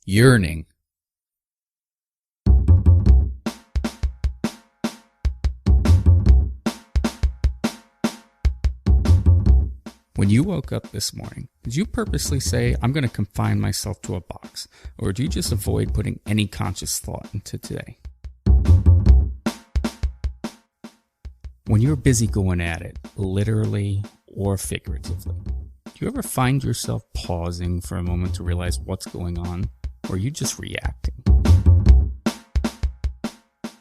yearning. When you woke up this morning, did you purposely say, I'm going to confine myself to a box? Or do you just avoid putting any conscious thought into today? When you're busy going at it, literally or figuratively, do you ever find yourself pausing for a moment to realize what's going on? Or are you just reacting?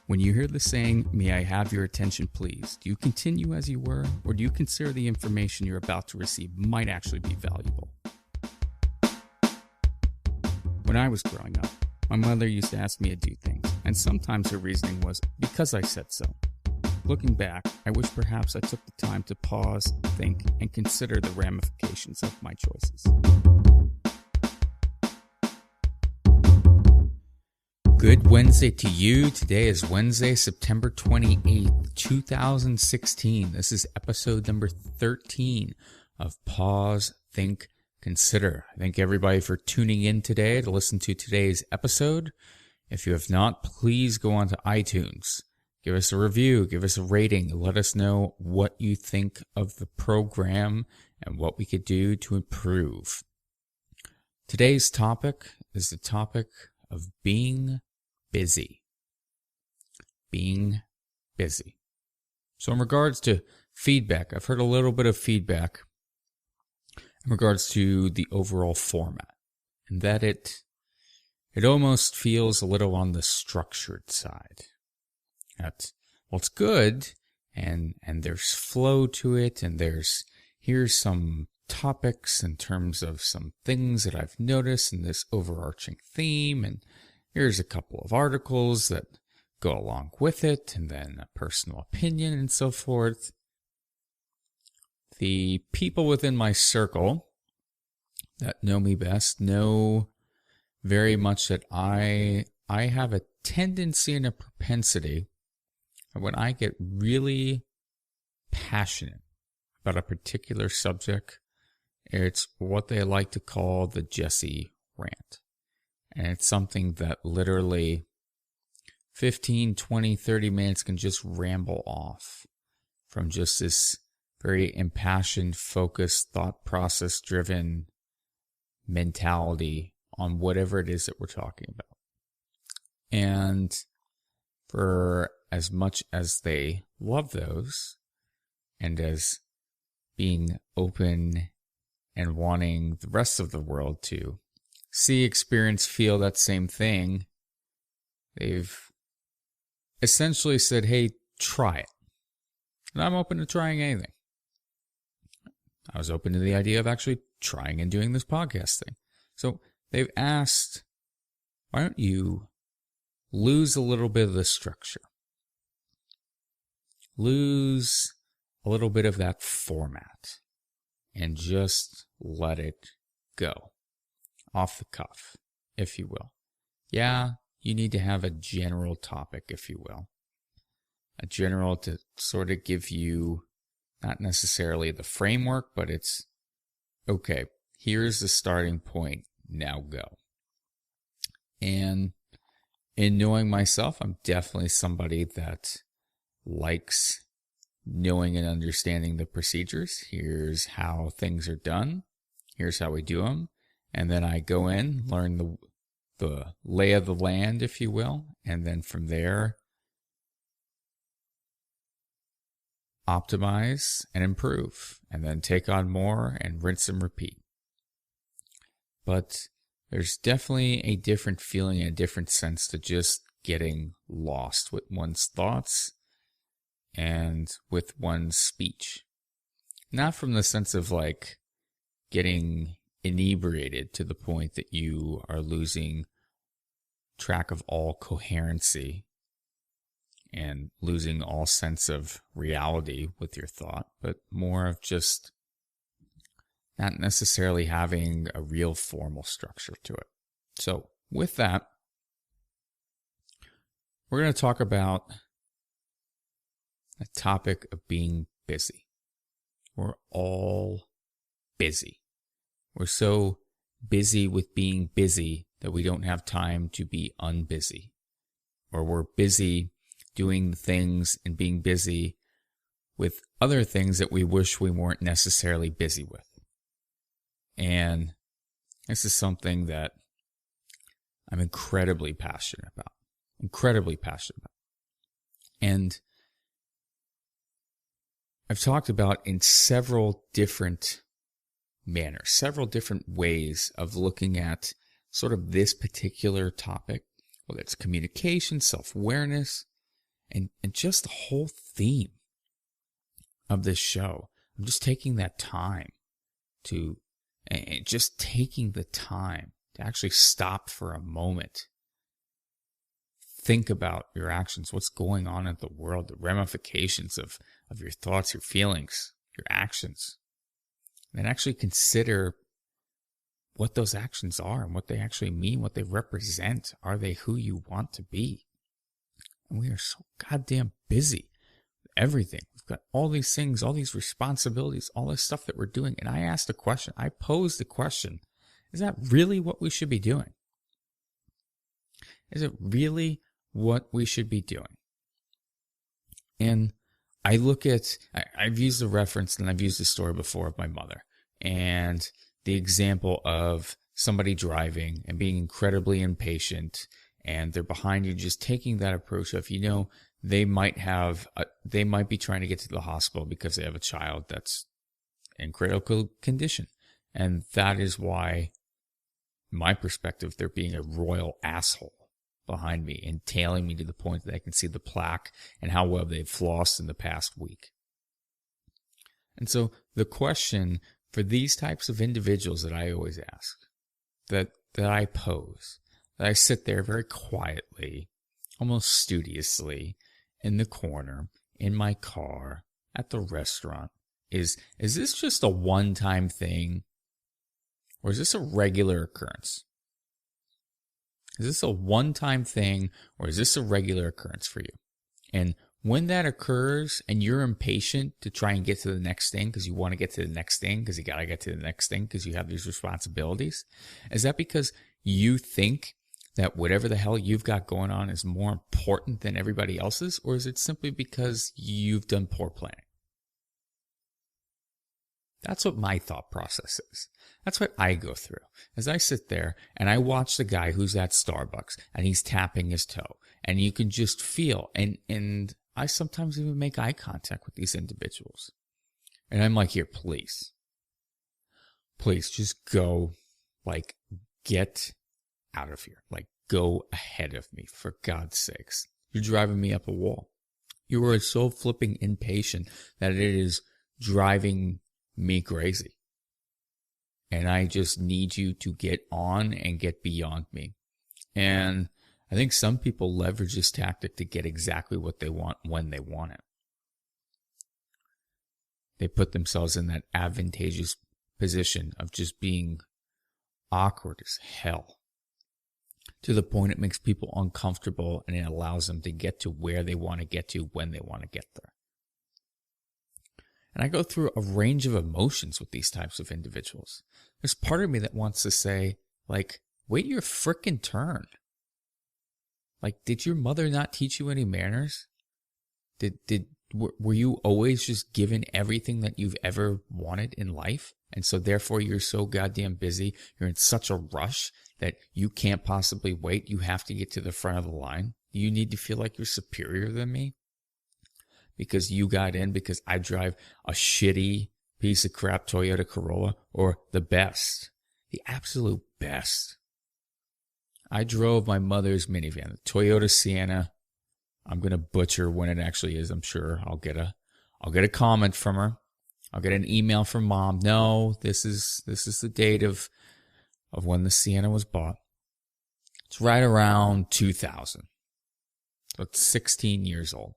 When you hear the saying, may I have your attention please, do you continue as you were, or do you consider the information you're about to receive might actually be valuable? When I was growing up, my mother used to ask me to do things, and sometimes her reasoning was, because I said so. Looking back, I wish perhaps I took the time to pause, think, and consider the ramifications of my choices. Good Wednesday to you. Today is Wednesday, September 28th, 2016. This is episode number 13 of Pause, Think, Consider. I thank everybody for tuning in today to listen to today's episode. If you have not, please go on to iTunes. Give us a review, give us a rating, let us know what you think of the program and what we could do to improve. Today's topic is the topic of being busy. Being busy. So in regards to feedback, I've heard a little bit of feedback in regards to the overall format, and that it almost feels a little on the structured side. Well, it's good, and there's flow to it, and here's some topics in terms of some things that I've noticed in this overarching theme, and here's a couple of articles that go along with it, and then a personal opinion and so forth. The people within my circle that know me best know very much that I have a tendency and a propensity. When I get really passionate about a particular subject, it's what they like to call the Jesse rant. And it's something that literally 15, 20, 30 minutes can just ramble off from just this very impassioned, focused, thought process driven mentality on whatever it is that we're talking about. And for as much as they love those, and as being open and wanting the rest of the world to see, experience, feel that same thing, they've essentially said, hey, try it. And I'm open to trying anything. I was open to the idea of actually trying and doing this podcast thing. So they've asked, why don't you lose a little bit of the structure? Lose a little bit of that format and just let it go. Off the cuff, if you will. Yeah, you need to have a general topic, if you will. A general to sort of give you not necessarily the framework, but it's, okay, here's the starting point, now go. And in knowing myself, I'm definitely somebody that likes knowing and understanding the procedures. Here's how things are done. Here's how we do them. And then I go in, learn the lay of the land, if you will. And then from there, optimize and improve. And then take on more and rinse and repeat. But there's definitely a different feeling and a different sense to just getting lost with one's thoughts and with one's speech. Not from the sense of like getting inebriated to the point that you are losing track of all coherency and losing all sense of reality with your thought, but more of just not necessarily having a real formal structure to it. So with that, we're going to talk about the topic of being busy. We're all busy. We're so busy with being busy that we don't have time to be unbusy, or we're busy doing the things and being busy with other things that we wish we weren't necessarily busy with. And this is something that I'm incredibly passionate about. And I've talked about in several different manners, several different ways of looking at sort of this particular topic, whether it's communication, self-awareness, and just the whole theme of this show. I'm just taking that time to actually stop for a moment. Think about your actions, what's going on in the world, the ramifications of your thoughts, your feelings, your actions. And actually consider what those actions are and what they actually mean, what they represent. Are they who you want to be? And we are so goddamn busy with everything. We've got all these things, all these responsibilities, all this stuff that we're doing. And I posed the question, is that really what we should be doing? Is it really what we should be doing? And I've used the reference and I've used the story before of my mother and the example of somebody driving and being incredibly impatient, and they're behind you, just taking that approach of, they might be trying to get to the hospital because they have a child that's in critical condition. And that is why, my perspective, they're being a royal asshole behind me and tailing me to the point that I can see the plaque and how well they've flossed in the past week. And so the question for these types of individuals that I always ask, that I pose, that I sit there very quietly, almost studiously, in the corner, in my car, at the restaurant, is this just a one-time thing? Or is this a regular occurrence? Is this a one-time thing, or is this a regular occurrence for you? And when that occurs and you're impatient to try and get to the next thing because you want to get to the next thing because you got to get to the next thing because you have these responsibilities, is that because you think that whatever the hell you've got going on is more important than everybody else's, or is it simply because you've done poor planning? That's what my thought process is. That's what I go through as I sit there and I watch the guy who's at Starbucks and he's tapping his toe, and you can just feel, and I sometimes even make eye contact with these individuals. And I'm like, here, please just go, get out of here. Go ahead of me, for God's sakes. You're driving me up a wall. You are so flipping impatient that it is driving me crazy. And I just need you to get on and get beyond me. And I think some people leverage this tactic to get exactly what they want when they want it. They put themselves in that advantageous position of just being awkward as hell, to the point it makes people uncomfortable, and it allows them to get to where they want to get to when they want to get there. And I go through a range of emotions with these types of individuals. There's part of me that wants to say, wait your frickin' turn. Did your mother not teach you any manners? Were you always just given everything that you've ever wanted in life? And so therefore you're so goddamn busy, you're in such a rush that you can't possibly wait. You have to get to the front of the line. You need to feel like you're superior than me because you got in because I drive a shitty piece of crap Toyota Corolla, or the best, the absolute best. I drove my mother's minivan, the Toyota Sienna. I'm going to butcher when it actually is, I'm sure. I'll get a comment from her. I'll get an email from Mom. No, this is the date of when the Sienna was bought. It's right around 2000. So it's 16 years old.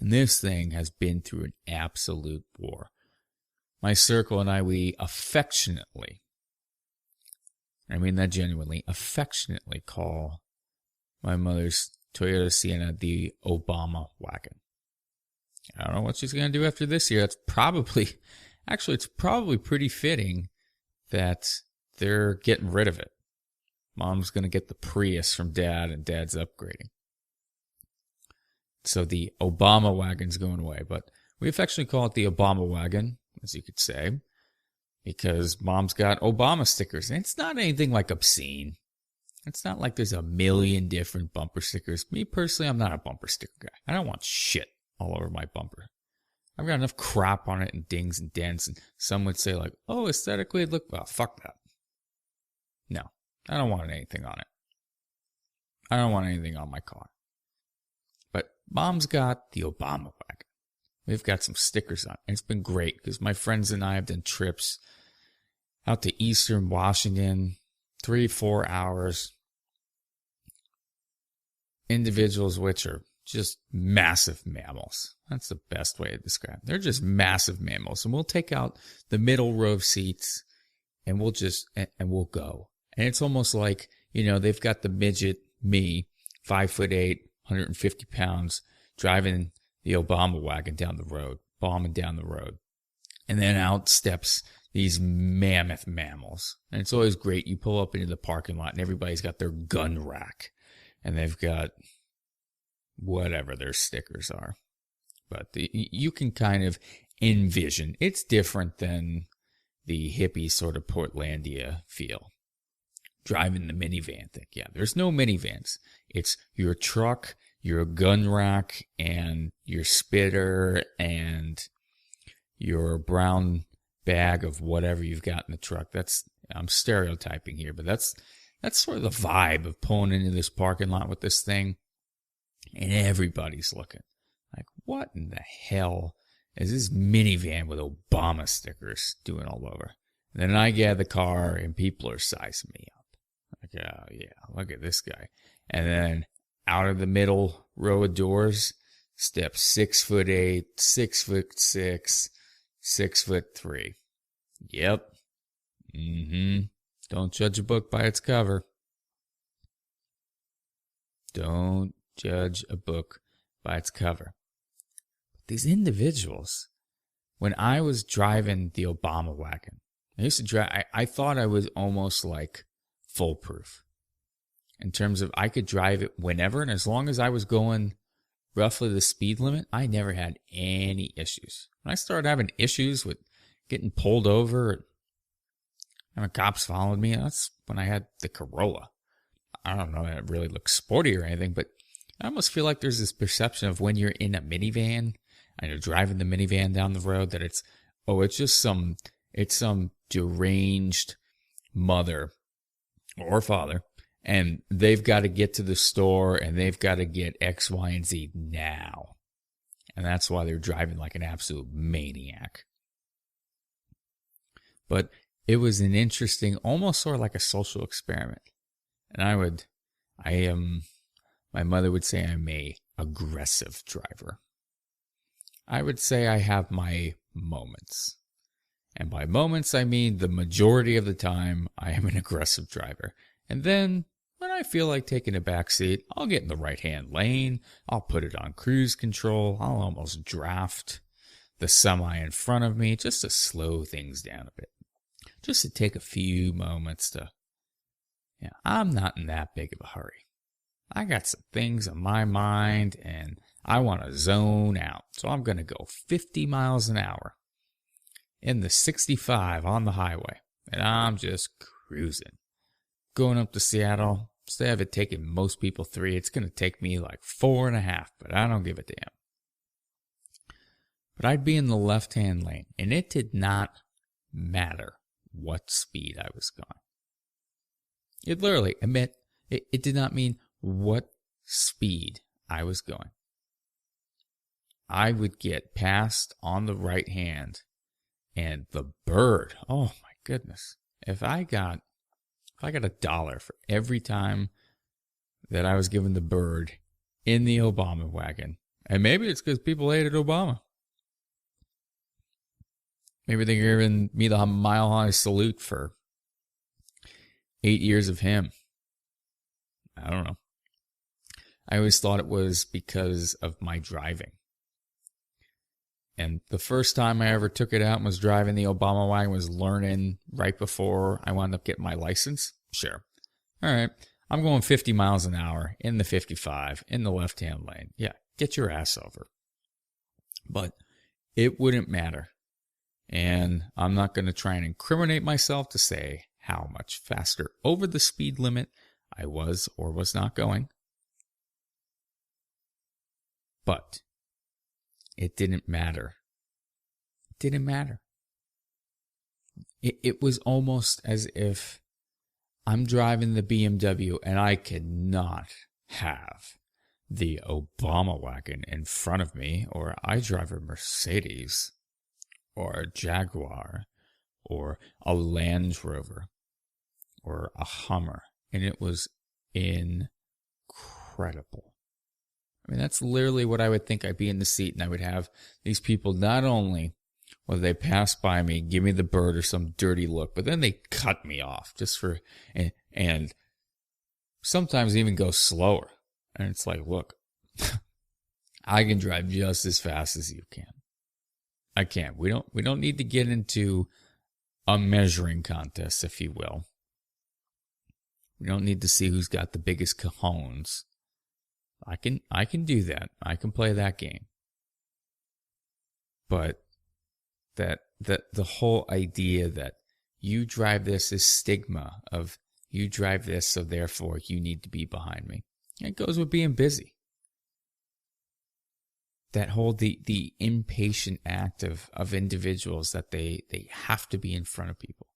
And this thing has been through an absolute war. My circle and I, we affectionately, I mean that genuinely, affectionately call my mother's Toyota Sienna the Obama wagon. I don't know what she's going to do after this year. It's probably pretty fitting that they're getting rid of it. Mom's going to get the Prius from Dad, and Dad's upgrading. So the Obama wagon's going away, but we affectionately call it the Obama wagon, as you could say, because Mom's got Obama stickers. And it's not anything like obscene. It's not like there's a million different bumper stickers. Me personally, I'm not a bumper sticker guy. I don't want shit all over my bumper. I've got enough crap on it and dings and dents, and some would say like, oh, aesthetically it look, well, fuck that. No, I don't want anything on it. I don't want anything on my car. But Mom's got the Obama wagon. We've got some stickers on it. And it's been great because my friends and I have done trips out to Eastern Washington, 3-4 hours. Individuals which are just massive mammals. That's the best way to describe it. They're just massive mammals. And we'll take out the middle row of seats and we'll go. And it's almost like, they've got the midget, me, 5'8", 150 pounds, driving the Obama wagon down the road, bombing down the road. And then out steps these mammoth mammals. And it's always great. You pull up into the parking lot and everybody's got their gun rack. And they've got whatever their stickers are. But you can kind of envision. It's different than the hippie sort of Portlandia feel. Driving the minivan thing. Yeah, there's no minivans. It's your truck, your gun rack, and your spitter, and your brown bag of whatever you've got in the truck. I'm stereotyping here, but that's sort of the vibe of pulling into this parking lot with this thing. And everybody's looking. Like, what in the hell is this minivan with Obama stickers doing all over? And then I get the car and people are sizing me up. Like, oh yeah, look at this guy. And then out of the middle row of doors, step 6'8", 6'6", 6'3". Yep. Don't judge a book by its cover. Don't judge a book by its cover. But these individuals, when I was driving the Obama wagon, I used to drive, I thought I was almost like foolproof. In terms of I could drive it whenever, and as long as I was going roughly the speed limit, I never had any issues. When I started having issues with getting pulled over, and cops followed me, that's when I had the Corolla. I don't know that it really looks sporty or anything, but I almost feel like there's this perception of when you're in a minivan and you're driving the minivan down the road that it's just some deranged mother or father, and they've got to get to the store and they've got to get X, Y, and Z now. And that's why they're driving like an absolute maniac. But it was an interesting, almost sort of like a social experiment. And my mother would say I'm a aggressive driver. I would say I have my moments. And by moments, I mean the majority of the time, I am an aggressive driver. And then, when I feel like taking a back seat, I'll get in the right-hand lane. I'll put it on cruise control. I'll almost draft the semi in front of me just to slow things down a bit. Just to take a few moments to, I'm not in that big of a hurry. I got some things on my mind and I want to zone out. So I'm going to go 50 miles an hour in the 65 on the highway. And I'm just cruising. Going up to Seattle, instead of it taking most people 3, it's going to take me like 4.5, but I don't give a damn. But I'd be in the left-hand lane, and it did not matter what speed I was going. It literally, it did not mean what speed I was going. I would get passed on the right hand, and the bird, oh my goodness. If I got $1 for every time that I was given the bird in the Obama wagon, and maybe it's because people hated Obama. Maybe they're giving me the Mile High salute for 8 years of him. I don't know. I always thought it was because of my driving. And the first time I ever took it out and was driving the Obama wagon was learning right before I wound up getting my license. Sure. All right, I'm going 50 miles an hour in the 55 in the left-hand lane. Yeah, get your ass over. But it wouldn't matter. And I'm not going to try and incriminate myself to say how much faster over the speed limit I was or was not going. But it didn't matter. It didn't matter. It was almost as if I'm driving the BMW and I cannot have the Obama wagon in front of me, or I drive a Mercedes or a Jaguar or a Land Rover or a Hummer. And it was incredible. I mean, that's literally what I would think. I'd be in the seat and I would have these people not only whether they pass by me, give me the bird or some dirty look, but then they cut me off just for, and sometimes even go slower. And it's like, look, I can drive just as fast as you can. I can. We don't need to get into a measuring contest, if you will. We don't need to see who's got the biggest cajones. I can do that. I can play that game. But that the whole idea that you drive this is stigma of you drive this, so therefore you need to be behind me. It goes with being busy. That whole the impatient act of individuals that they have to be in front of people.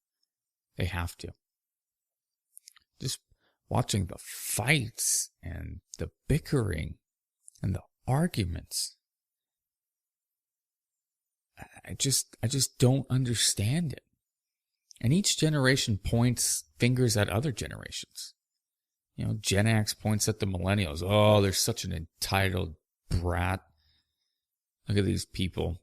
They have to. Just watching the fights and the bickering and the arguments. I just don't understand it. And each generation points fingers at other generations. You know, Gen X points at the millennials. Oh, they're such an entitled brat. Look at these people,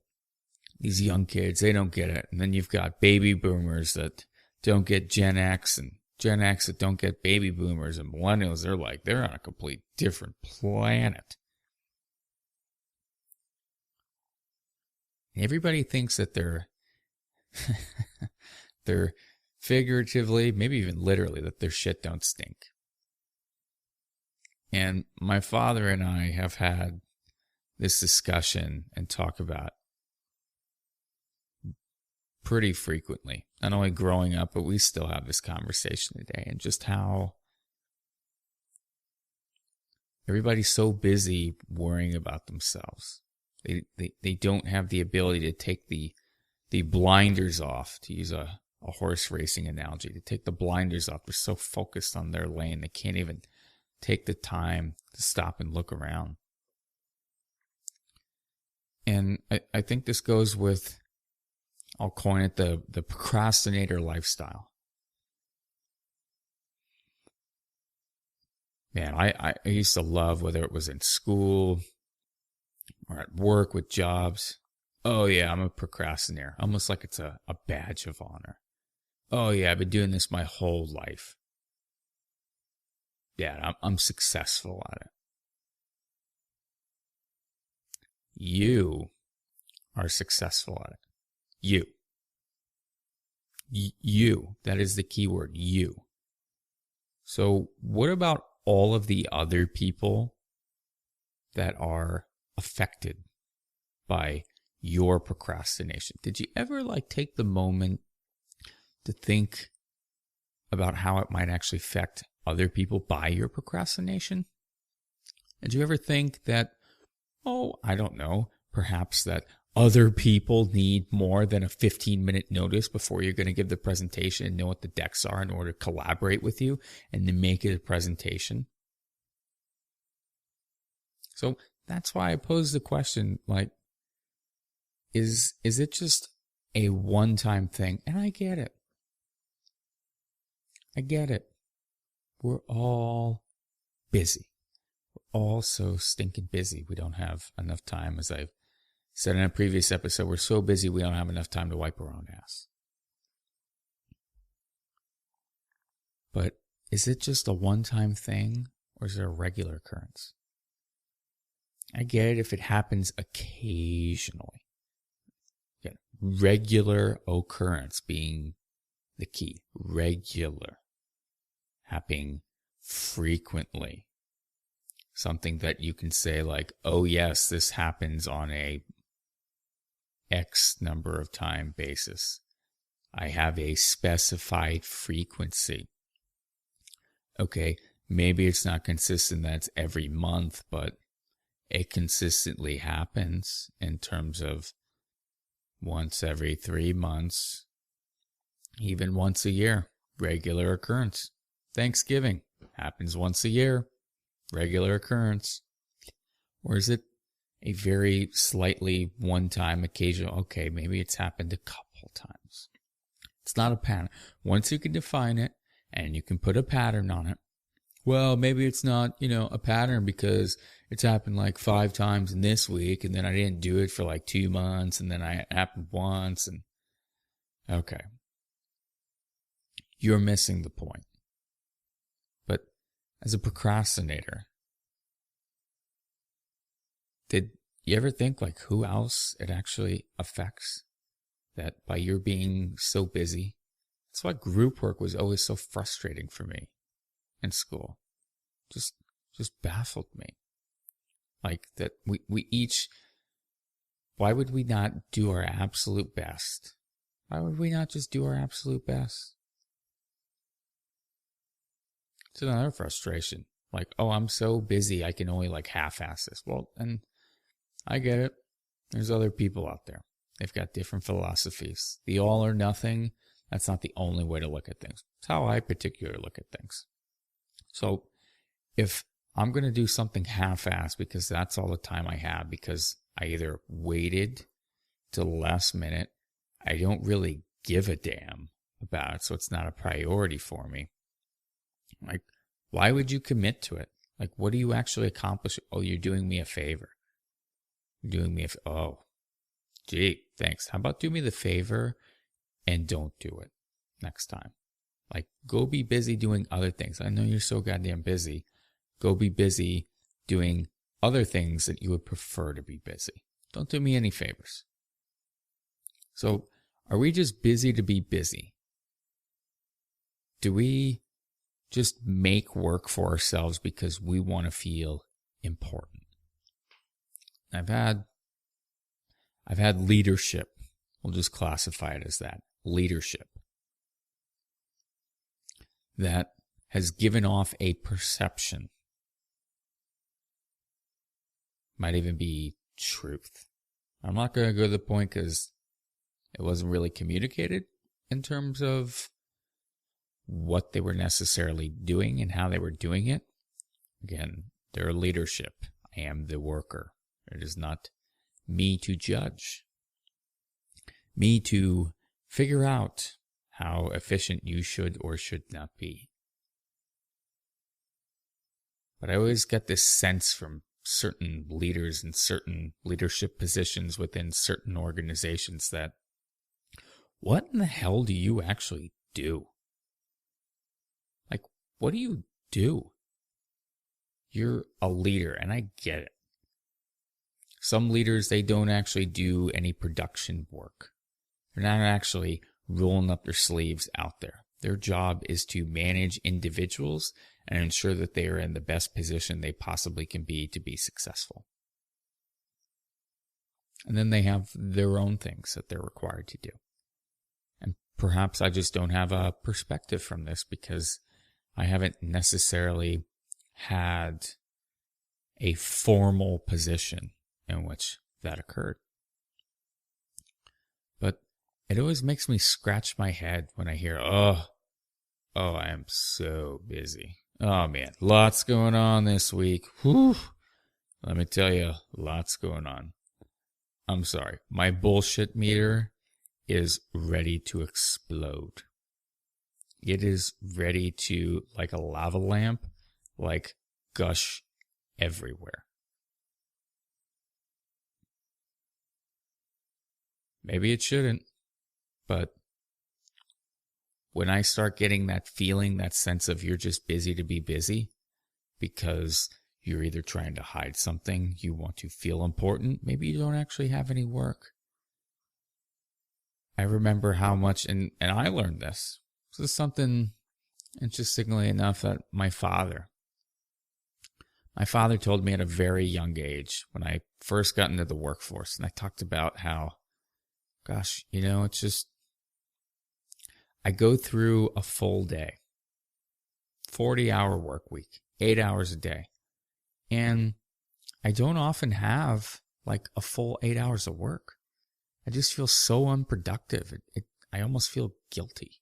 these young kids, they don't get it. And then you've got baby boomers that don't get Gen X, and Gen X that don't get baby boomers, and millennials, they're on a complete different planet. Everybody thinks that they're figuratively, maybe even literally, that their shit don't stink. And my father and I have had this discussion and talk about pretty frequently, not only growing up, but we still have this conversation today, and just how everybody's so busy worrying about themselves. They don't have the ability to take the blinders off, to use a horse racing analogy, to take the blinders off. They're so focused on their lane, they can't even take the time to stop and look around. And I think this goes with, I'll coin it the procrastinator lifestyle. Man, I used to love, whether it was in school or at work with jobs. Oh yeah, I'm a procrastinator. Almost like it's a badge of honor. Oh yeah, I've been doing this my whole life. Yeah, I'm successful at it. You are successful at it. You. That is the key word, you. So what about all of the other people that are affected by your procrastination? Did you ever take the moment to think about how it might actually affect other people by your procrastination? Did you ever think that, I don't know, perhaps that other people need more than a 15-minute notice before you're going to give the presentation and know what the decks are in order to collaborate with you and to make it a presentation? So that's why I posed the question, is it just a one-time thing? And I get it. We're all busy. We're all so stinking busy. We don't have enough time. As I've said in a previous episode, we're so busy we don't have enough time to wipe our own ass. But is it just a one-time thing, or is it a regular occurrence? I get it if it happens occasionally. Yeah, regular occurrence being the key. Regular. Happening frequently. Something that you can say like, oh yes, this happens on a X number of time basis. I have a specified frequency. Okay, maybe it's not consistent, that's every month, but it consistently happens in terms of once every 3 months, even once a year, regular occurrence. Thanksgiving happens once a year, regular occurrence. Or is it a very slightly one-time occasional? Okay, maybe it's happened a couple times. It's not a pattern. Once you can define it and you can put a pattern on it, well, maybe it's not, a pattern because it's happened like 5 times in this week, and then I didn't do it for like 2 months, and then it happened once, and okay. You're missing the point. But as a procrastinator, did you ever think like who else it actually affects? That by your being so busy? That's why group work was always so frustrating for me in school. Just baffled me. Like that we each, why would we not do our absolute best? Why would we not just do our absolute best? It's another frustration. Like, oh, I'm so busy I can only like half-ass this. Well, and I get it. There's other people out there. They've got different philosophies. The all or nothing, that's not the only way to look at things. It's how I particularly look at things. So if I'm going to do something half-assed because that's all the time I have, because I either waited till the last minute, I don't really give a damn about it, so it's not a priority for me. Like, why would you commit to it? Like, what do you actually accomplish? Oh, you're doing me a favor. You're doing me oh, gee, thanks. How about do me the favor and don't do it next time? Like, go be busy doing other things. I know you're so goddamn busy. Go be busy doing other things that you would prefer to be busy. Don't do me any favors. So, are we just busy to be busy? Do we just make work for ourselves because we want to feel important? I've had leadership. We'll just classify it as that. Leadership. That has given off a perception. Might even be truth. I'm not going to go to the point because it wasn't really communicated in terms of what they were necessarily doing and how they were doing it. Again, their leadership. I am the worker. It is not me to judge. Me to figure out how efficient you should or should not be. But I always get this sense from certain leaders in certain leadership positions within certain organizations that, what in the hell do you actually do? Like, what do you do? You're a leader, and I get it. Some leaders, they don't actually do any production work. They're not actually rolling up their sleeves out there. Their job is to manage individuals and ensure that they are in the best position they possibly can be to be successful. And then they have their own things that they're required to do. And perhaps I just don't have a perspective from this because I haven't necessarily had a formal position in which that occurred. But it always makes me scratch my head when I hear, oh, I am so busy. Oh man, lots going on this week. Whew. Let me tell you, lots going on. I'm sorry, my bullshit meter is ready to explode. It is ready to, like a lava lamp, like gush everywhere. Maybe it shouldn't, but when I start getting that feeling, that sense of you're just busy to be busy because you're either trying to hide something, you want to feel important, maybe you don't actually have any work. I remember how much, and I learned this. This is something interestingly enough, that my father told me at a very young age when I first got into the workforce, and I talked about how, gosh, it's just, I go through a full day, 40-hour work week, 8 hours a day, and I don't often have like a full 8 hours of work. I just feel so unproductive. I almost feel guilty.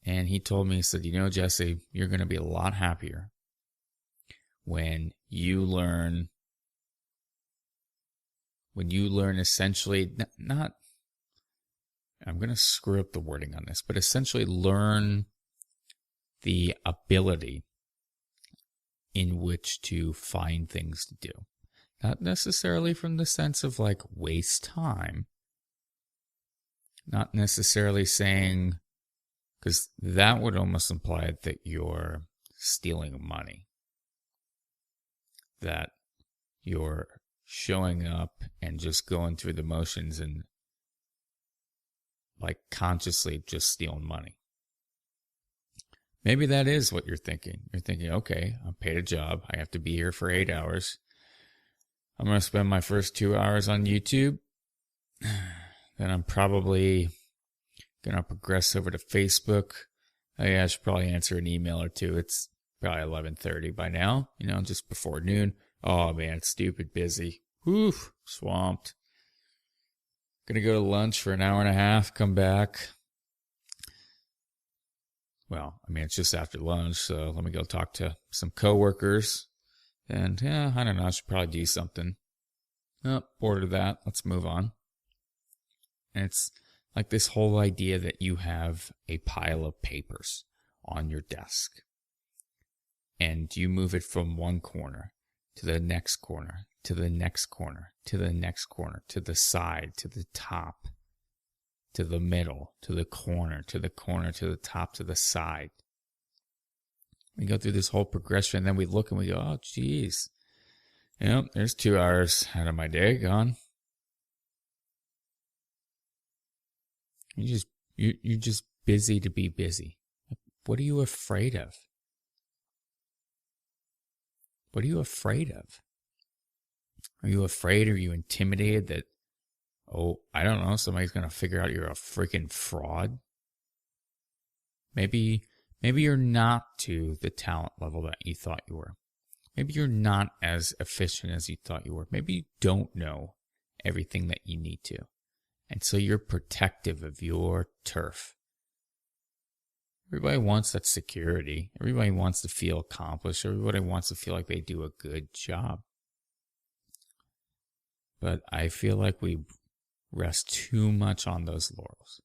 And he told me, he said, Jesse, you're going to be a lot happier when you learn essentially, not, I'm going to screw up the wording on this, but essentially learn the ability in which to find things to do. Not necessarily from the sense of like waste time. Not necessarily saying, because that would almost imply that you're stealing money. That you're showing up and just going through the motions and like consciously just stealing money. Maybe that is what you're thinking. You're thinking, okay, I'm paid a job. I have to be here for 8 hours. I'm going to spend my first 2 hours on YouTube. Then I'm probably going to progress over to Facebook. Oh yeah, I should probably answer an email or two. It's probably 11:30 by now, just before noon. Oh man, it's stupid busy. Whew, swamped. Gonna go to lunch for an hour and a half, come back. Well, it's just after lunch, so let me go talk to some coworkers. And yeah, I don't know, I should probably do something. Oh, bored of that. Let's move on. And it's like this whole idea that you have a pile of papers on your desk. And you move it from one corner to the next corner, to the next corner, to the next corner, to the side, to the top, to the middle, to the corner, to the corner, to the top, to the side. We go through this whole progression, and then we look and we go, oh, geez. There's 2 hours out of my day gone. You're just busy to be busy. What are you afraid of? What are you afraid of? Are you afraid? Are you intimidated that, I don't know, somebody's going to figure out you're a freaking fraud? Maybe you're not to the talent level that you thought you were. Maybe you're not as efficient as you thought you were. Maybe you don't know everything that you need to. And so you're protective of your turf. Everybody wants that security. Everybody wants to feel accomplished. Everybody wants to feel like they do a good job. But I feel like we rest too much on those laurels.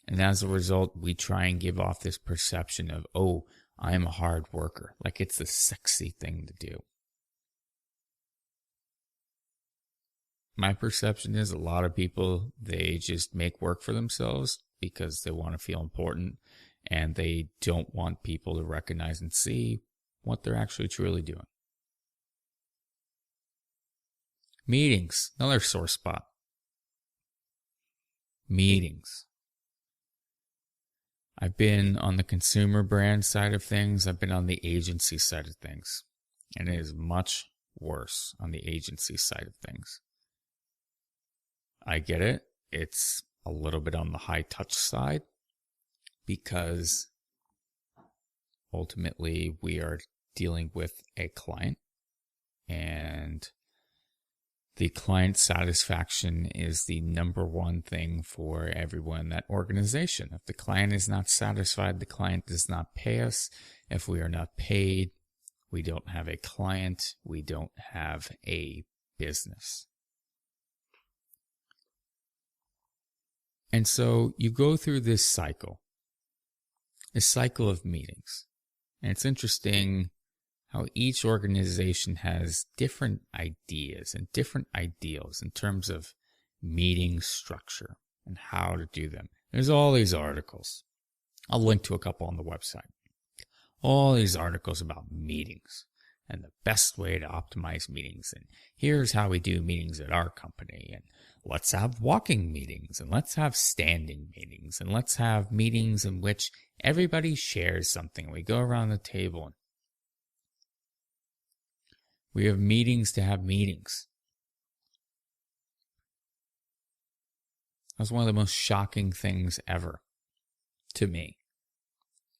And as a result, we try and give off this perception of, I am a hard worker. Like it's the sexy thing to do. My perception is a lot of people, they just make work for themselves because they want to feel important and they don't want people to recognize and see what they're actually truly doing. Meetings, another sore spot. Meetings. I've been on the consumer brand side of things. I've been on the agency side of things. And it is much worse on the agency side of things. I get it. It's a little bit on the high touch side because ultimately we are dealing with a client and the client satisfaction is the number one thing for everyone in that organization. If the client is not satisfied, the client does not pay us. If we are not paid, we don't have a client. We don't have a business. And so you go through this cycle of meetings. And it's interesting how each organization has different ideas and different ideals in terms of meeting structure and how to do them. There's all these articles. I'll link to a couple on the website. All these articles about meetings, and the best way to optimize meetings. And here's how we do meetings at our company. And let's have walking meetings, and let's have standing meetings, and let's have meetings in which everybody shares something. We go around the table and we have meetings to have meetings. That was one of the most shocking things ever to me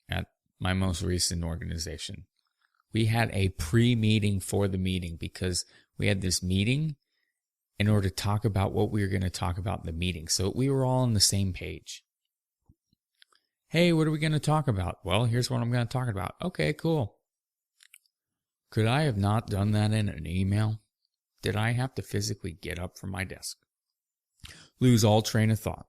at my most recent organization. We had a pre-meeting for the meeting because we had this meeting in order to talk about what we were going to talk about in the meeting. So we were all on the same page. Hey, what are we going to talk about? Well, here's what I'm going to talk about. Okay, cool. Could I have not done that in an email? Did I have to physically get up from my desk, lose all train of thought,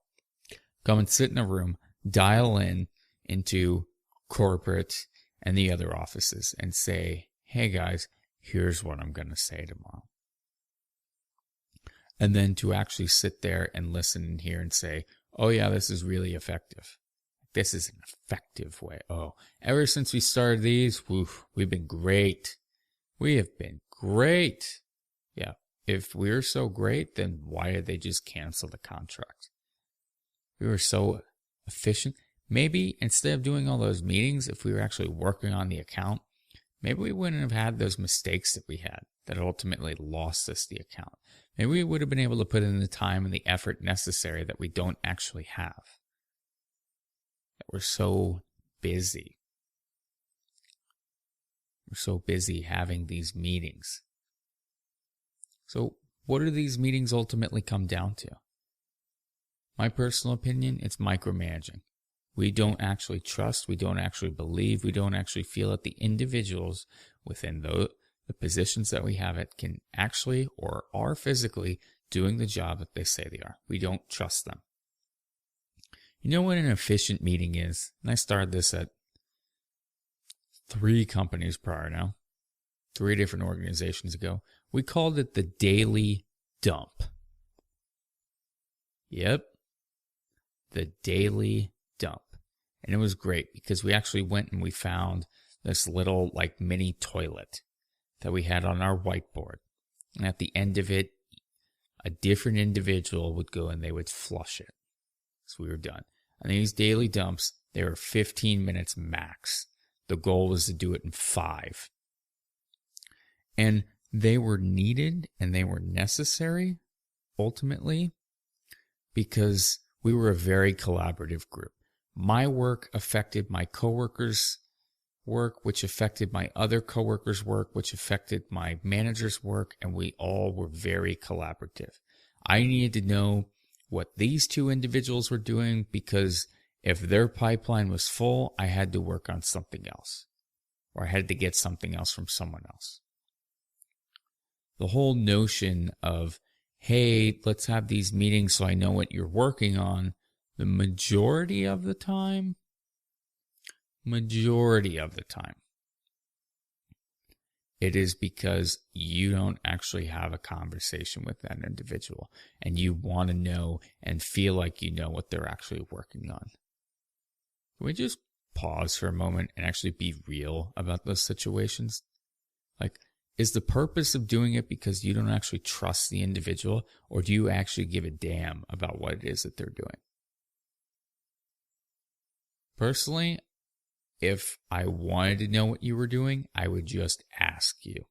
come and sit in a room, dial in into corporate and the other offices and say, hey guys, here's what I'm going to say tomorrow. And then to actually sit there and listen and hear and say, oh yeah, this is really effective. This is an effective way. Oh, ever since we started these, we've been great. We have been great. Yeah, if we're so great, then why did they just cancel the contract? We were so efficient. Maybe instead of doing all those meetings, if we were actually working on the account, maybe we wouldn't have had those mistakes that we had that ultimately lost us the account. Maybe we would have been able to put in the time and the effort necessary that we don't actually have. That we're so busy. We're so busy having these meetings. So what do these meetings ultimately come down to? My personal opinion, it's micromanaging. We don't actually trust, we don't actually believe, we don't actually feel that the individuals within the positions that we have it can actually or are physically doing the job that they say they are. We don't trust them. You know what an efficient meeting is? And I started this at 3 companies prior now, 3 different organizations ago. We called it the daily dump. Yep, the daily dump. And it was great because we actually went and we found this little like mini toilet that we had on our whiteboard. And at the end of it, a different individual would go and they would flush it. So we were done. And these daily dumps, they were 15 minutes max. The goal was to do it in 5. And they were needed and they were necessary ultimately because we were a very collaborative group. My work affected my coworkers' work, which affected my other coworkers' work, which affected my manager's work, and we all were very collaborative. I needed to know what these 2 individuals were doing because if their pipeline was full, I had to work on something else, or I had to get something else from someone else. The whole notion of, hey, let's have these meetings so I know what you're working on, the majority of the time, it is because you don't actually have a conversation with that individual and you want to know and feel like you know what they're actually working on. Can we just pause for a moment and actually be real about those situations? Like, is the purpose of doing it because you don't actually trust the individual, or do you actually give a damn about what it is that they're doing? Personally, if I wanted to know what you were doing, I would just ask you.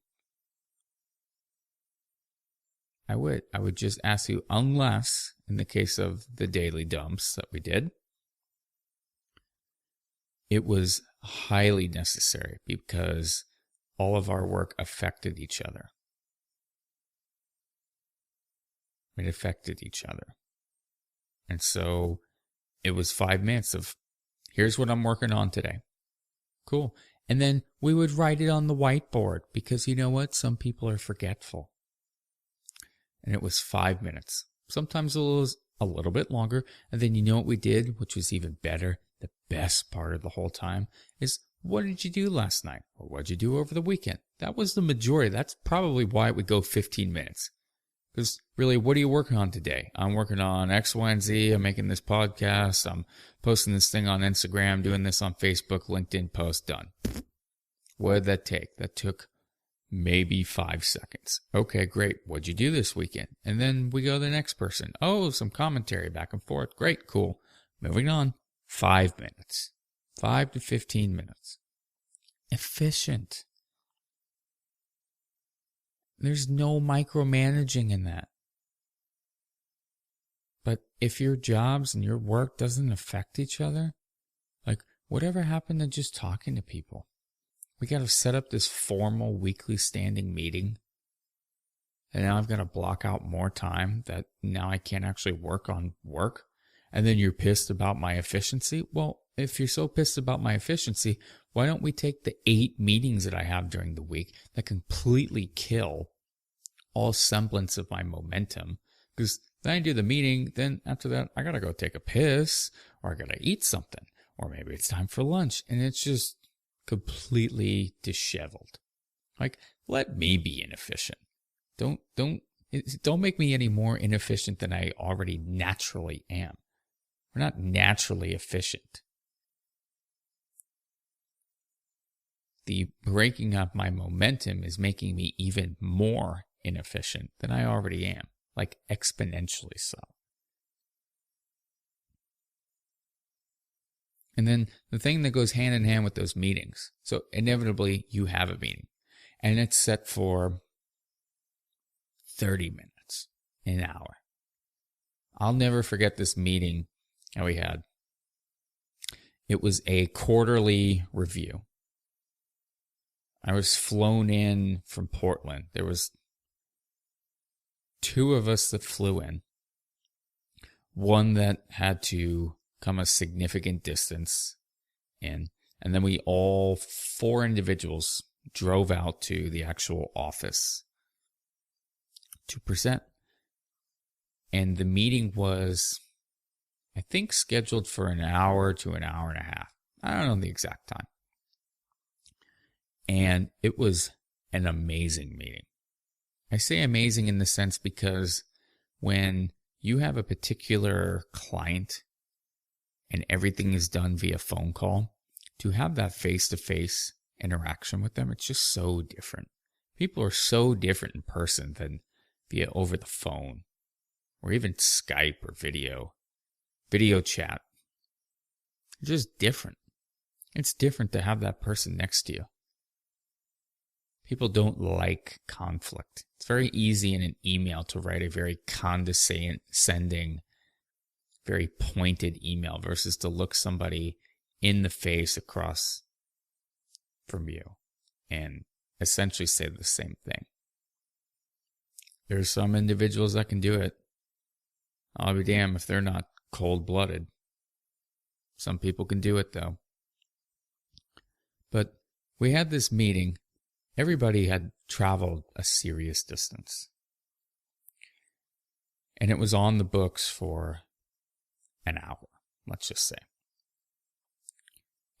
I would just ask you, unless, in the case of the daily dumps that we did, it was highly necessary because all of our work affected each other. It affected each other. And so it was 5 minutes of, here's what I'm working on today. Cool. And then we would write it on the whiteboard because you know what? Some people are forgetful. And it was 5 minutes. Sometimes it was a little bit longer. And then you know what we did, which was even better? The best part of the whole time is, what did you do last night? Or what did you do over the weekend? That was the majority. That's probably why it would go 15 minutes. Because really, what are you working on today? I'm working on X, Y, and Z. I'm making this podcast. I'm posting this thing on Instagram, doing this on Facebook, LinkedIn post, done. What did that take? That took maybe 5 seconds. Okay, great. What'd you do this weekend? And then we go to the next person. Oh, some commentary back and forth. Great, cool. Moving on. 5 minutes. 5 to 15 minutes. Efficient. There's no micromanaging in that. But if your jobs and your work doesn't affect each other, like whatever happened to just talking to people? We got to set up this formal weekly standing meeting. And now I've got to block out more time that now I can't actually work on work. And then you're pissed about my efficiency. Well, if you're so pissed about my efficiency, why don't we take the 8 meetings that I have during the week that completely kill all semblance of my momentum? Because then I do the meeting, then after that, I got to go take a piss, or I got to eat something, or maybe it's time for lunch. And it's just completely disheveled. Like, let me be inefficient. Don't make me any more inefficient than I already naturally am. We're not naturally efficient. The breaking up my momentum is making me even more inefficient than I already am, like exponentially so. And then the thing that goes hand in hand with those meetings. So inevitably you have a meeting and it's set for 30 minutes, an hour. I'll never forget this meeting that we had. It was a quarterly review. I was flown in from Portland. There was 2 of us that flew in. One that had to come a significant distance in. And then we all 4 individuals drove out to the actual office to present. And the meeting was, I think, scheduled for an hour to an hour and a half. I don't know the exact time. And it was an amazing meeting. I say amazing in the sense because when you have a particular client and everything is done via phone call, to have that face-to-face interaction with them, it's just so different. People are so different in person than via over the phone or even Skype or video chat. It's just different. It's different to have that person next to you. People don't like conflict. It's very easy in an email to write a very condescending, very pointed email versus to look somebody in the face across from you and essentially say the same thing. There's some individuals that can do it. I'll be damned if they're not cold-blooded. Some people can do it though. But we had this meeting. Everybody had traveled a serious distance. And it was on the books for an hour, let's just say.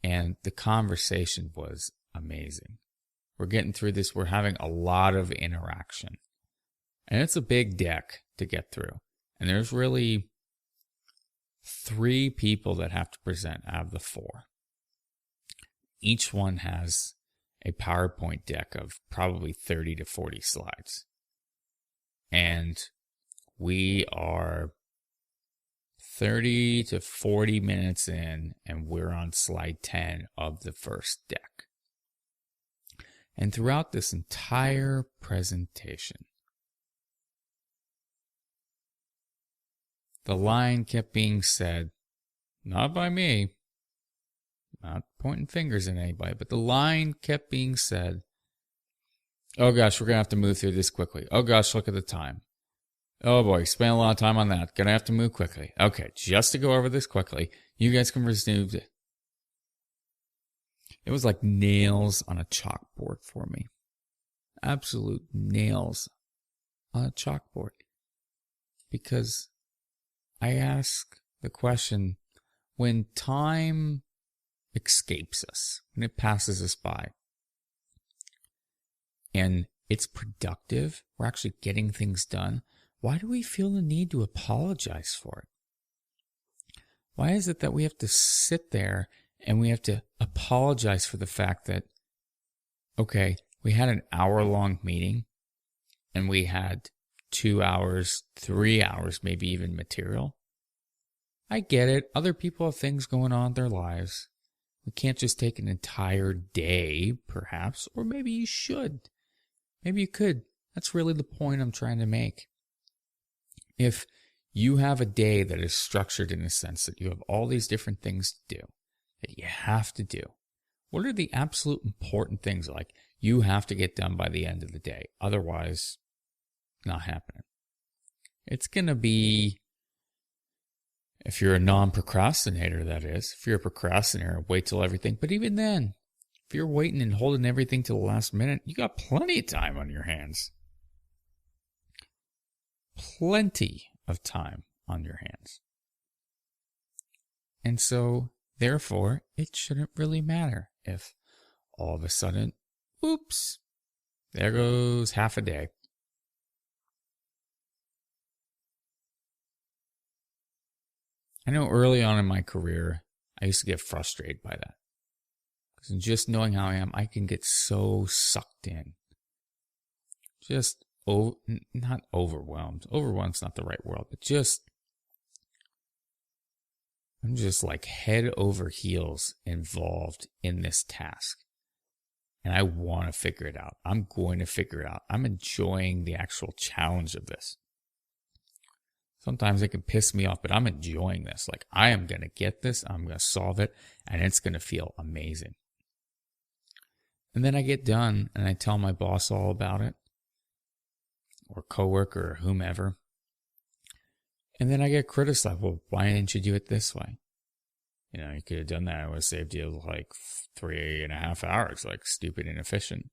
And the conversation was amazing. We're getting through this. We're having a lot of interaction. And it's a big deck to get through. And there's really 3 people that have to present out of the 4. Each one has a PowerPoint deck of probably 30 to 40 slides. And we are 30 to 40 minutes in, and we're on slide 10 of the first deck. And throughout this entire presentation, the line kept being said, not by me, not pointing fingers at anybody, but the line kept being said, oh gosh, we're going to have to move through this quickly. Oh gosh, look at the time. Oh boy, spent a lot of time on that. Going to have to move quickly. Okay, just to go over this quickly, you guys can resume. It was like nails on a chalkboard for me. Absolute nails on a chalkboard. Because I ask the question, when time escapes us, when it passes us by, and it's productive, we're actually getting things done, why do we feel the need to apologize for it? Why is it that we have to sit there and we have to apologize for the fact that, okay, we had an hour-long meeting, and we had 2 hours, 3 hours, maybe even material. I get it. Other people have things going on in their lives. We can't just take an entire day, perhaps, or maybe you should. Maybe you could. That's really the point I'm trying to make. If you have a day that is structured in a sense that you have all these different things to do, that you have to do, what are the absolute important things like you have to get done by the end of the day? Otherwise, not happening. It's going to be, if you're a non-procrastinator, that is. If you're a procrastinator, wait till everything. But even then, if you're waiting and holding everything till the last minute, you got plenty of time on your hands. Plenty of time on your hands. And so, therefore, it shouldn't really matter if all of a sudden, oops, there goes half a day. I know early on in my career, I used to get frustrated by that. Because just knowing how I am, I can get so sucked in. Just, not overwhelmed. Overwhelmed's not the right word, but I'm just like head over heels involved in this task. And I want to figure it out. I'm going to figure it out. I'm enjoying the actual challenge of this. Sometimes it can piss me off, but I'm enjoying this. Like, I am going to get this, I'm going to solve it, and it's going to feel amazing. And then I get done, and I tell my boss all about it, or coworker, or whomever. And then I get criticized. Well, why didn't you do it this way? You know, you could have done that. I would have saved you like 3.5 hours, like stupid inefficient.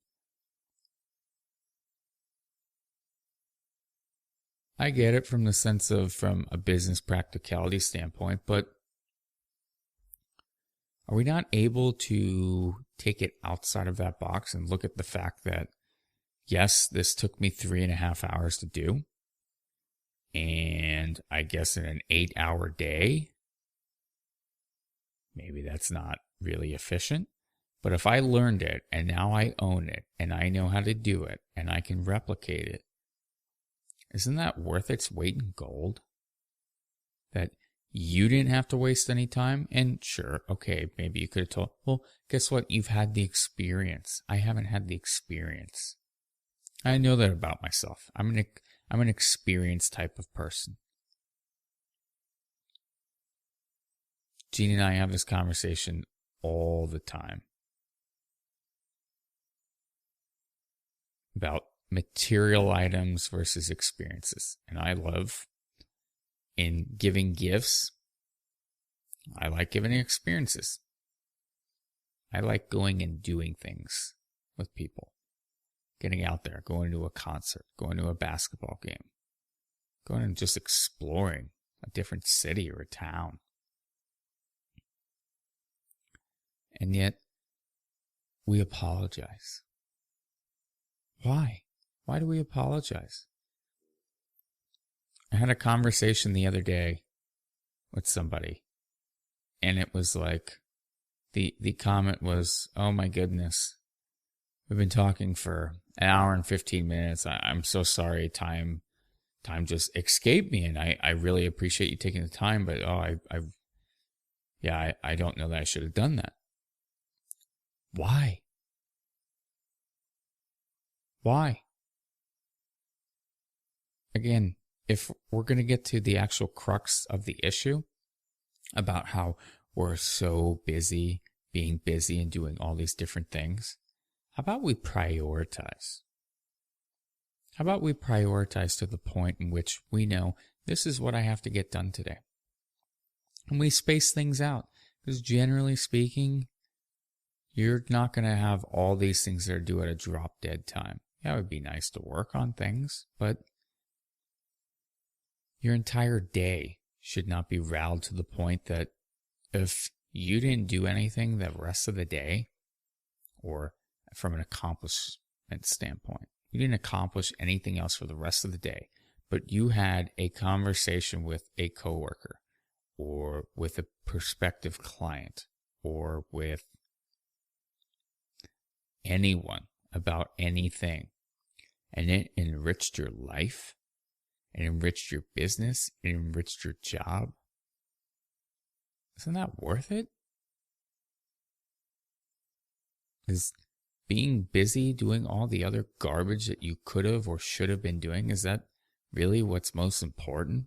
I get it from the sense of, from a business practicality standpoint, but are we not able to take it outside of that box and look at the fact that, yes, this took me 3.5 hours to do, and I guess in an 8-hour day, maybe that's not really efficient, but if I learned it and now I own it and I know how to do it and I can replicate it, isn't that worth its weight in gold? That you didn't have to waste any time? And sure, okay, maybe you could have told, well, guess what? You've had the experience. I haven't had the experience. I know that about myself. I'm an experienced type of person. Jeannie and I have this conversation all the time about material items versus experiences. And I love, in giving gifts, I like giving experiences. I like going and doing things with people. Getting out there, going to a concert, going to a basketball game, going and just exploring a different city or a town. And yet, we apologize. Why? Why do we apologize? I had a conversation the other day with somebody, and it was like, the comment was, oh my goodness, we've been talking for an hour and 15 minutes. I'm so sorry, time just escaped me, and I really appreciate you taking the time, but I don't know that I should have done that. Why? Why? Again, if we're going to get to the actual crux of the issue about how we're so busy, being busy and doing all these different things, how about we prioritize? How about we prioritize to the point in which we know this is what I have to get done today? And we space things out. Because generally speaking, you're not going to have all these things that are due at a drop dead time. Yeah, it would be nice to work on things, but your entire day should not be riled to the point that if you didn't do anything the rest of the day, or from an accomplishment standpoint, you didn't accomplish anything else for the rest of the day, but you had a conversation with a coworker, or with a prospective client, or with anyone about anything and it enriched your life, it enriched your business, it enriched your job, isn't that worth it? Is being busy doing all the other garbage that you could have or should have been doing, is that really what's most important?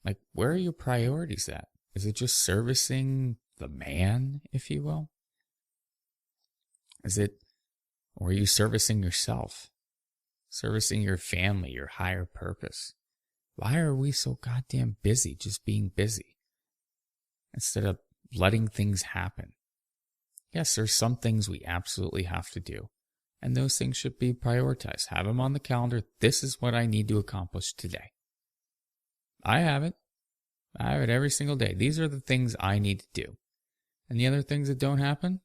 Like, where are your priorities at? Is it just servicing the man, if you will? Or are you servicing yourself? Servicing your family, your higher purpose? Why are we so goddamn busy just being busy instead of letting things happen? Yes, there's some things we absolutely have to do, and those things should be prioritized. Have them on the calendar. This is what I need to accomplish today. I have it. I have it every single day. These are the things I need to do. And the other things that don't happen?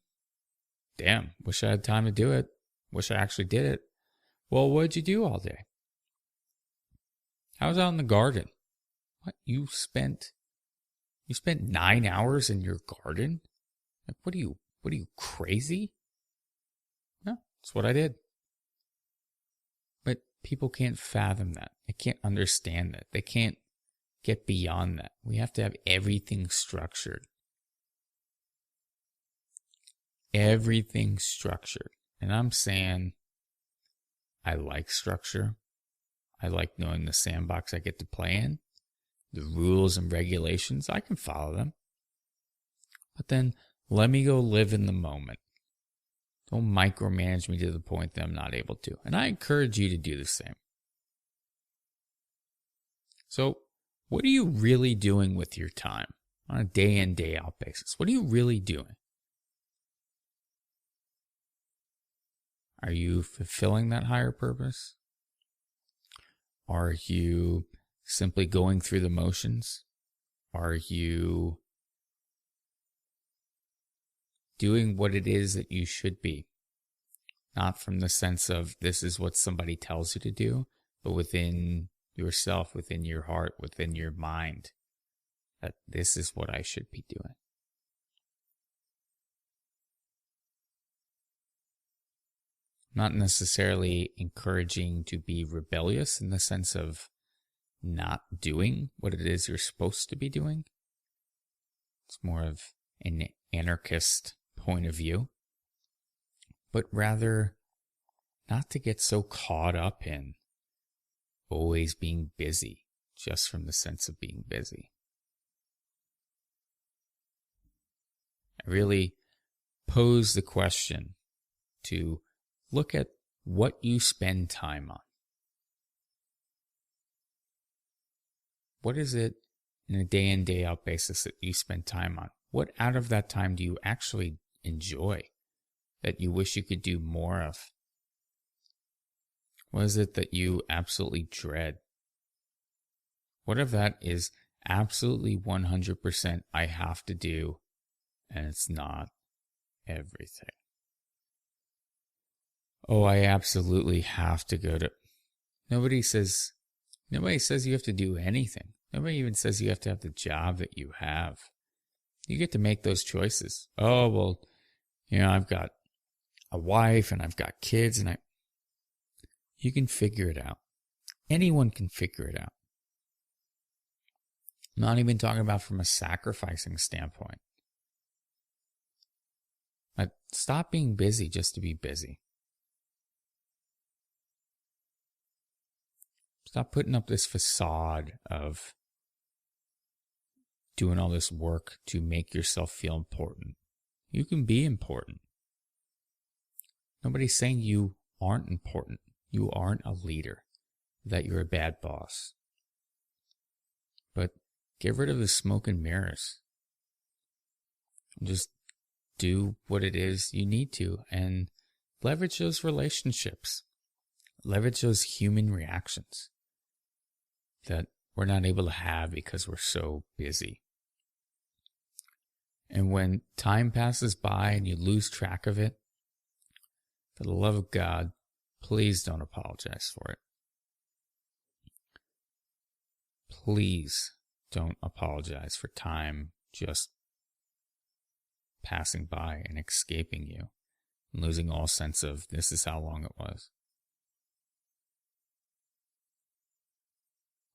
Damn, wish I had time to do it. Wish I actually did it. Well, what'd you do all day? I was out in the garden. What? You spent 9 hours in your garden? Like, what are you, crazy? No, that's what I did. But people can't fathom that. They can't understand that. They can't get beyond that. We have to have everything structured. Everything structured. And I'm saying I like structure. I like knowing the sandbox I get to play in. The rules and regulations, I can follow them. But then let me go live in the moment. Don't micromanage me to the point that I'm not able to. And I encourage you to do the same. So, what are you really doing with your time on a day in, day out basis? What are you really doing? Are you fulfilling that higher purpose? Are you simply going through the motions? Are you doing what it is that you should be? Not from the sense of this is what somebody tells you to do, but within yourself, within your heart, within your mind, that this is what I should be doing. Not necessarily encouraging to be rebellious in the sense of not doing what it is you're supposed to be doing. It's more of an anarchist point of view. But rather, not to get so caught up in always being busy, just from the sense of being busy. I really pose the question to look at what you spend time on. What is it in a day in, day out basis that you spend time on? What out of that time do you actually enjoy that you wish you could do more of? What is it that you absolutely dread? What if that is absolutely 100% I have to do, and it's not everything? Oh, I absolutely have to go to... Nobody says you have to do anything. Nobody even says you have to have the job that you have. You get to make those choices. Oh, well, I've got a wife and I've got kids and you can figure it out. Anyone can figure it out. I'm not even talking about from a sacrificing standpoint. But stop being busy just to be busy. Stop putting up this facade of doing all this work to make yourself feel important. You can be important. Nobody's saying you aren't important. You aren't a leader, that you're a bad boss. But get rid of the smoke and mirrors. Just do what it is you need to and leverage those relationships. Leverage those human reactions that we're not able to have because we're so busy. And when time passes by and you lose track of it, for the love of God, please don't apologize for it. Please don't apologize for time just passing by and escaping you. and losing all sense of this is how long it was.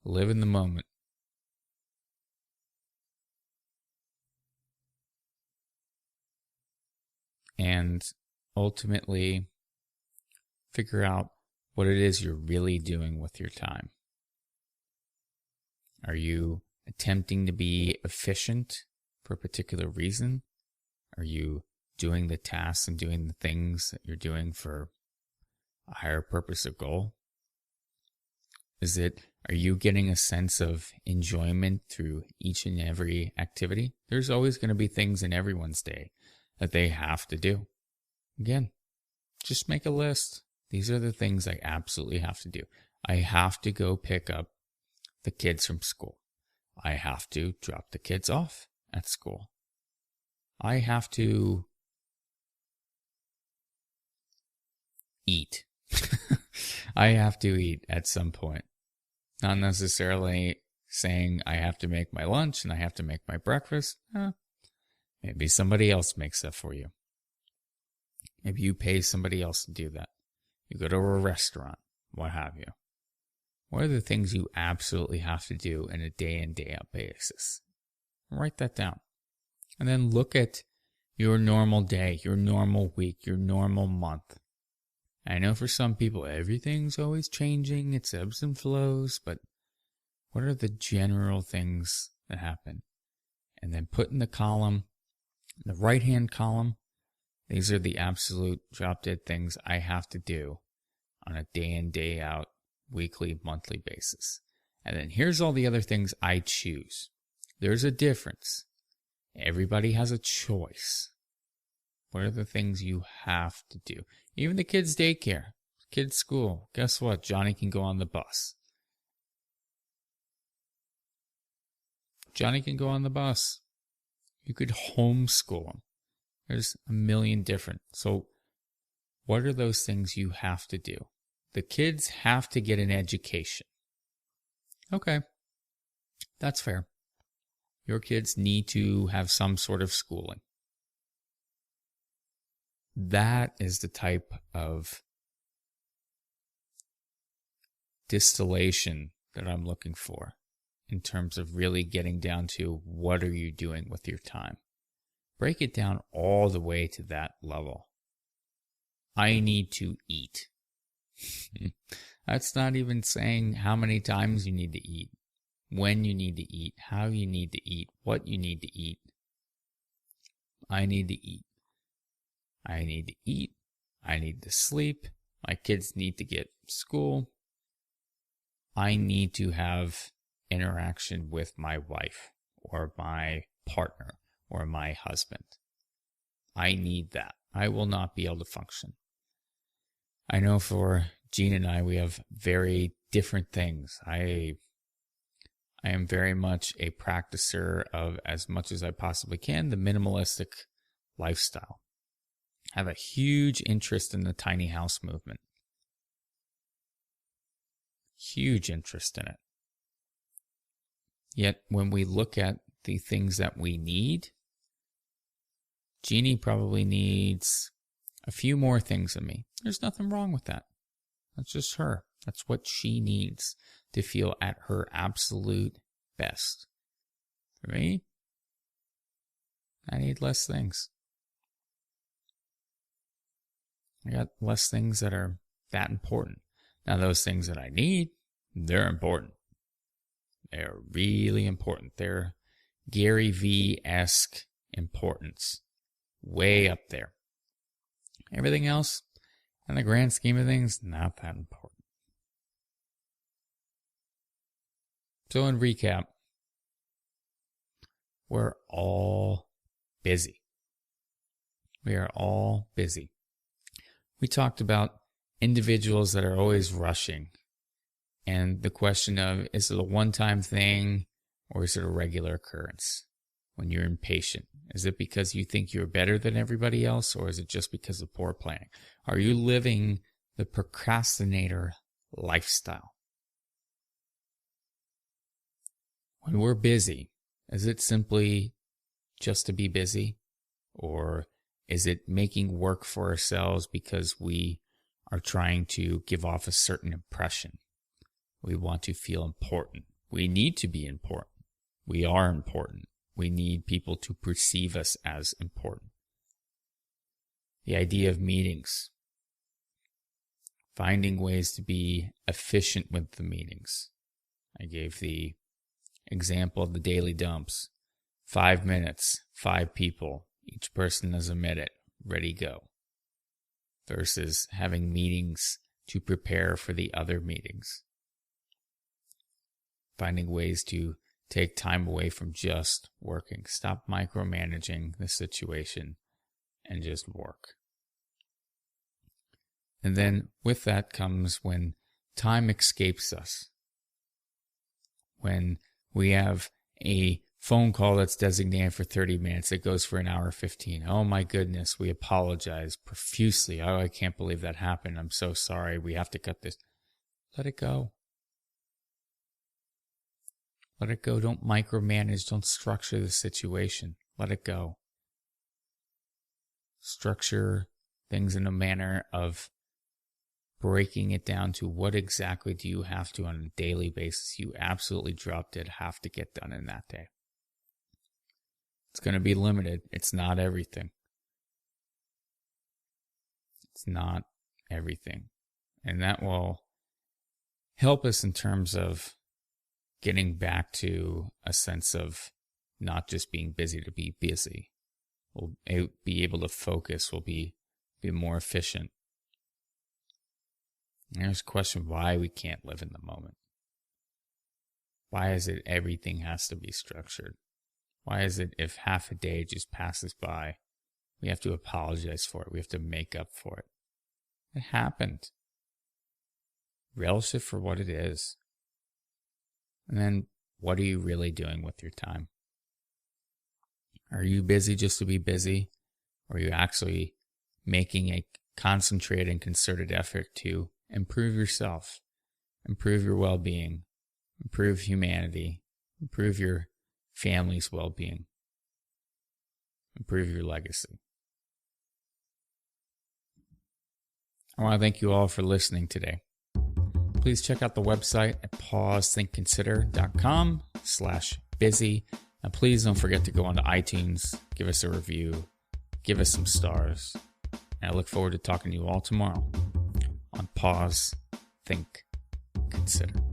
Live in the moment. And ultimately figure out what it is you're really doing with your time. Are you attempting to be efficient for a particular reason? Are you doing the tasks and doing the things that you're doing for a higher purpose or goal? Are you getting a sense of enjoyment through each and every activity? There's always going to be things in everyone's day that they have to do. Again, just make a list. These are the things I absolutely have to do. I have to go pick up the kids from school. I have to drop the kids off at school. I have to eat. I have to eat at some point. Not necessarily saying I have to make my lunch and I have to make my breakfast. Maybe somebody else makes that for you. Maybe you pay somebody else to do that. You go to a restaurant, what have you. What are the things you absolutely have to do in a day in, day out basis? Write that down. And then look at your normal day, your normal week, your normal month. I know for some people, everything's always changing. It's ebbs and flows. But what are the general things that happen? And then put in the column, the right-hand column, these are the absolute drop-dead things I have to do on a day in, day out, weekly, monthly basis. And then here's all the other things I choose. There's a difference. Everybody has a choice. What are the things you have to do? Even the kids' daycare, kids' school. Guess what? Johnny can go on the bus. Johnny can go on the bus. You could homeschool him. There's a million different. So what are those things you have to do? The kids have to get an education. Okay, that's fair. Your kids need to have some sort of schooling. That is the type of distillation that I'm looking for in terms of really getting down to what are you doing with your time. Break it down all the way to that level. I need to eat. That's not even saying how many times you need to eat, when you need to eat, how you need to eat, what you need to eat. I need to eat. I need to eat. I need to sleep. My kids need to get school. I need to have interaction with my wife or my partner or my husband. I need that. I will not be able to function. I know for Jean and I, we have very different things. I am very much a practicer of, as much as I possibly can, the minimalistic lifestyle. I have a huge interest in the tiny house movement. Huge interest in it. Yet when we look at the things that we need, Jeannie probably needs a few more things than me. There's nothing wrong with that. That's just her. That's what she needs to feel at her absolute best. For me, I need less things. I got less things that are that important. Now, those things that I need, they're important. They're really important. They're Gary V-esque importance. Way up there. Everything else, in the grand scheme of things, not that important. So in recap, we're all busy. We are all busy. We talked about individuals that are always rushing. And the question of, is it a one-time thing or is it a regular occurrence? When you're impatient, is it because you think you're better than everybody else, or is it just because of poor planning? Are you living the procrastinator lifestyle? When we're busy, is it simply just to be busy? Or Is it making work for ourselves because we are trying to give off a certain impression? We want to feel important. We need to be important. We are important. We need people to perceive us as important. The idea of meetings. Finding ways to be efficient with the meetings. I gave the example of the daily dumps. 5 minutes, 5 people. Each person has a minute. Ready, go. Versus having meetings to prepare for the other meetings. Finding ways to take time away from just working. Stop micromanaging the situation and just work. And then with that comes when time escapes us. When we have a phone call that's designated for 30 minutes that goes for an hour 15. Oh my goodness, we apologize profusely. Oh, I can't believe that happened. I'm so sorry. We have to cut this. Let it go. Let it go. Don't micromanage. Don't structure the situation. Let it go. Structure things in a manner of breaking it down to what exactly do you have to on a daily basis. You absolutely drop dead have to get done in that day. It's going to be limited. It's not everything. It's not everything. And that will help us in terms of getting back to a sense of not just being busy to be busy. We'll be able to focus. We'll be more efficient. And there's a question why we can't live in the moment. Why is it everything has to be structured? Why is it if half a day just passes by, we have to apologize for it? We have to make up for it. It happened. Relish it for what it is. And then, what are you really doing with your time? Are you busy just to be busy? Or are you actually making a concentrated and concerted effort to improve yourself, improve your well-being, improve humanity, improve your family's well-being, improve your legacy? I want to thank you all for listening today. Please check out the website at pausethinkconsider.com/busy. And please don't forget to go onto iTunes, give us a review, give us some stars. And I look forward to talking to you all tomorrow on Pause, Think, Consider.